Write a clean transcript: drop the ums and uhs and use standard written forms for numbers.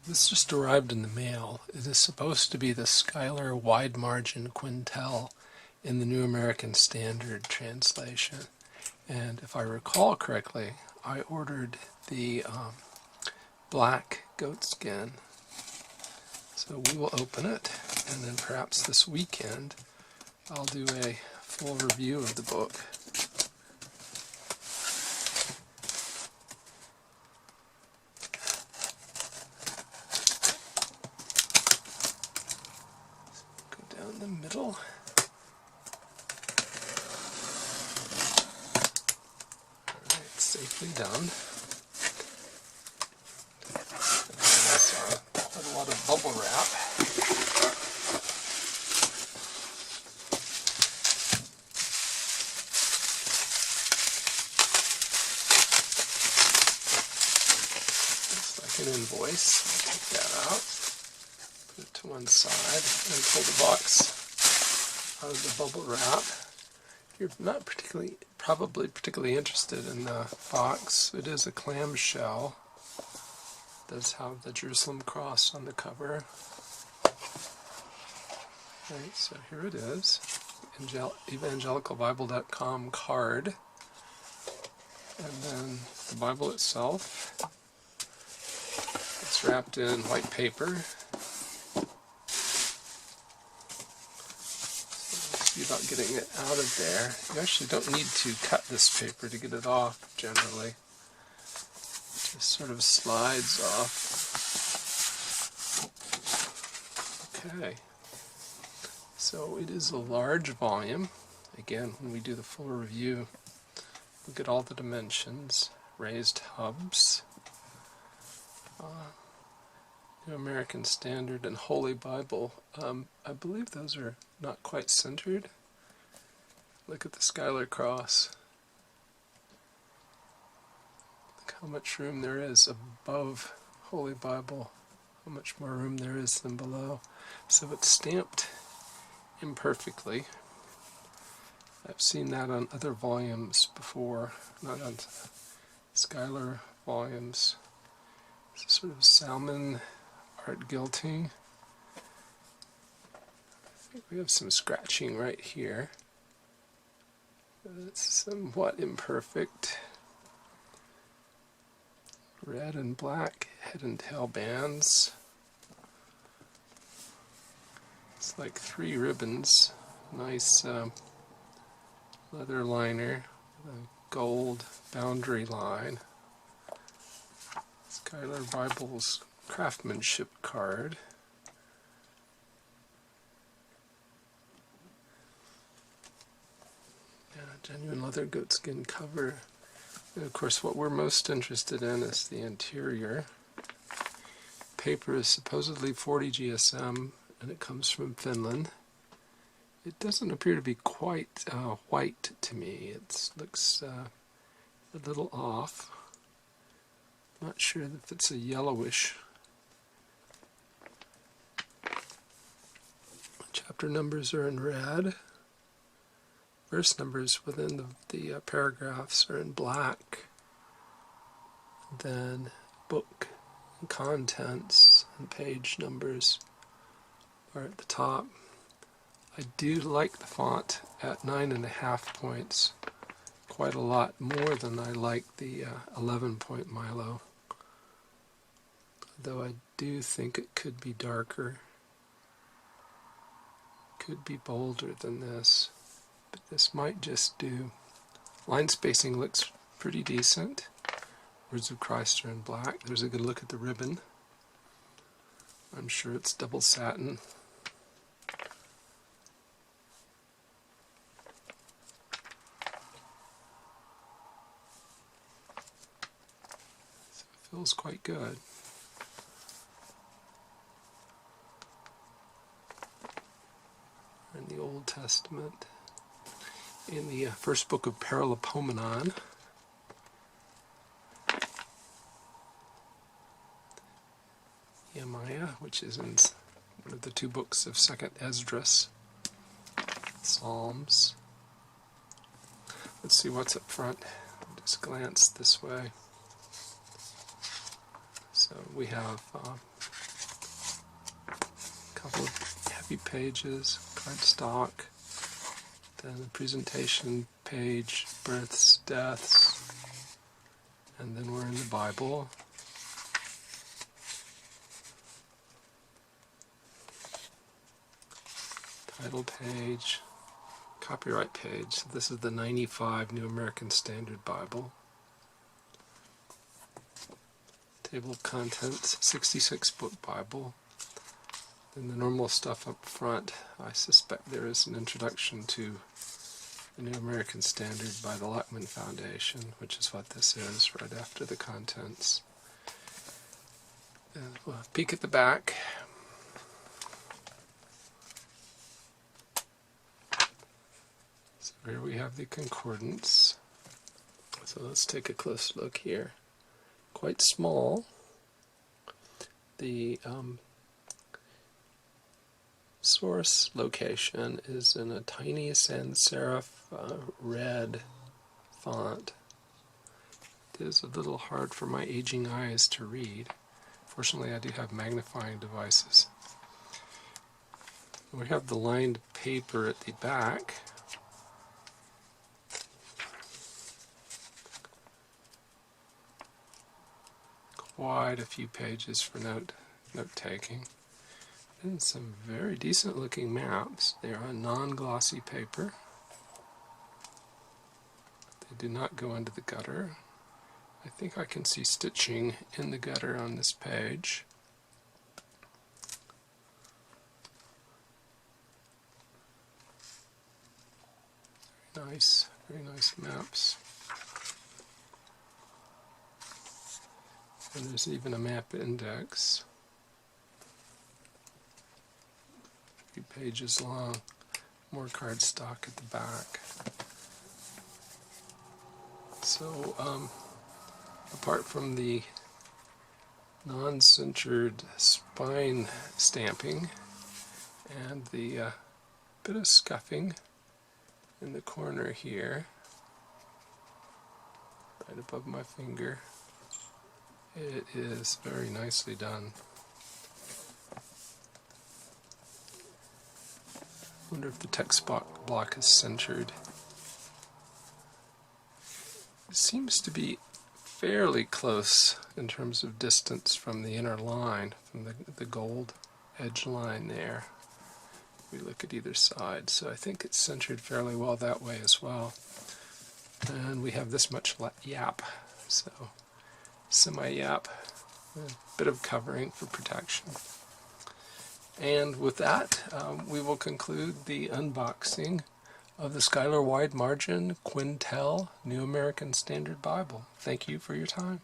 This just arrived in the mail. It is supposed to be the Schuyler Wide Margin Quentel in the New American Standard translation. And if I recall correctly, I ordered the black goatskin. So we will open it, and then perhaps this weekend I'll do a full review of the book. Go down the middle. Alright, safely done. Put a lot of bubble wrap. Looks like an invoice. I'll take that out, put it to one side, and pull the box out of the bubble wrap. You're not probably particularly interested in the box. It is a clamshell. It does have the Jerusalem cross on the cover. Right, so here it is. evangelicalbible.com card. And then the Bible itself. It's wrapped in white paper. About getting it out of there. You actually don't need to cut this paper to get it off generally. It just sort of slides off. Okay. So it is a large volume. Again, when we do the full review, look at all the dimensions, raised hubs, New American Standard and Holy Bible. I believe those are not quite centered. Look at the Schuyler cross. Look how much room there is above Holy Bible. How much more room there is than below. So it's stamped imperfectly. I've seen that on other volumes before, not on Schuyler volumes. It's a sort of salmon art guilty. I think we have some scratching right here. It's somewhat imperfect. Red and black head and tail bands. It's like 3 ribbons. Nice leather liner, a gold boundary line. Schuyler Bible's craftsmanship card. Yeah, genuine leather goatskin cover. And of course what we're most interested in is the interior. Paper is supposedly 40 GSM and it comes from Finland. It doesn't appear to be quite white to me. It looks a little off. Not sure if it's a yellowish. Chapter numbers are in red. Verse numbers within the paragraphs are in black. Then book and contents and page numbers are at the top. I do like the font at 9.5 points. Quite a lot more than I like the 11-point Milo. Though I do think it could be darker. Could be bolder than this. But this might just do. Line spacing looks pretty decent. Words of Christ are in black. There's a good look at the ribbon. I'm sure it's double satin. Feels quite good. In the Old Testament, in the first book of Paralipomenon, Nehemiah, which is in one of the 2 books of 2nd Esdras, Psalms. Let's see what's up front. Just glance this way. So we have couple of heavy pages, cardstock, then the presentation page, births, deaths, and then we're in the Bible. Title page, copyright page. This is the 95 New American Standard Bible. Table of contents, 66 book Bible. Then the normal stuff up front. I suspect there is an introduction to the New American Standard by the Lockman Foundation, which is what this is, right after the contents. And we'll peek at the back. So here we have the concordance. So let's take a close look here. Quite small. The source location is in a tiny sans serif red font. It is a little hard for my aging eyes to read. Fortunately, I do have magnifying devices. We have the lined paper at the back. Quite a few pages for note-taking. And some very decent looking maps. They are on non-glossy paper. They do not go into the gutter. I think I can see stitching in the gutter on this page. Very nice maps. And there's even a map index. 3 pages long. More cardstock at the back. So, apart from the non-centered spine stamping and the bit of scuffing in the corner here, right above my finger, it is very nicely done. I wonder if the text block is centered. It seems to be fairly close in terms of distance from the inner line, from the gold edge line there. We look at either side, so I think it's centered fairly well that way as well. And we have this much yap, so semi-yap, a bit of covering for protection. And with that, we will conclude the unboxing of the Schuyler Wide Margin Quentel New American Standard Bible. Thank you for your time.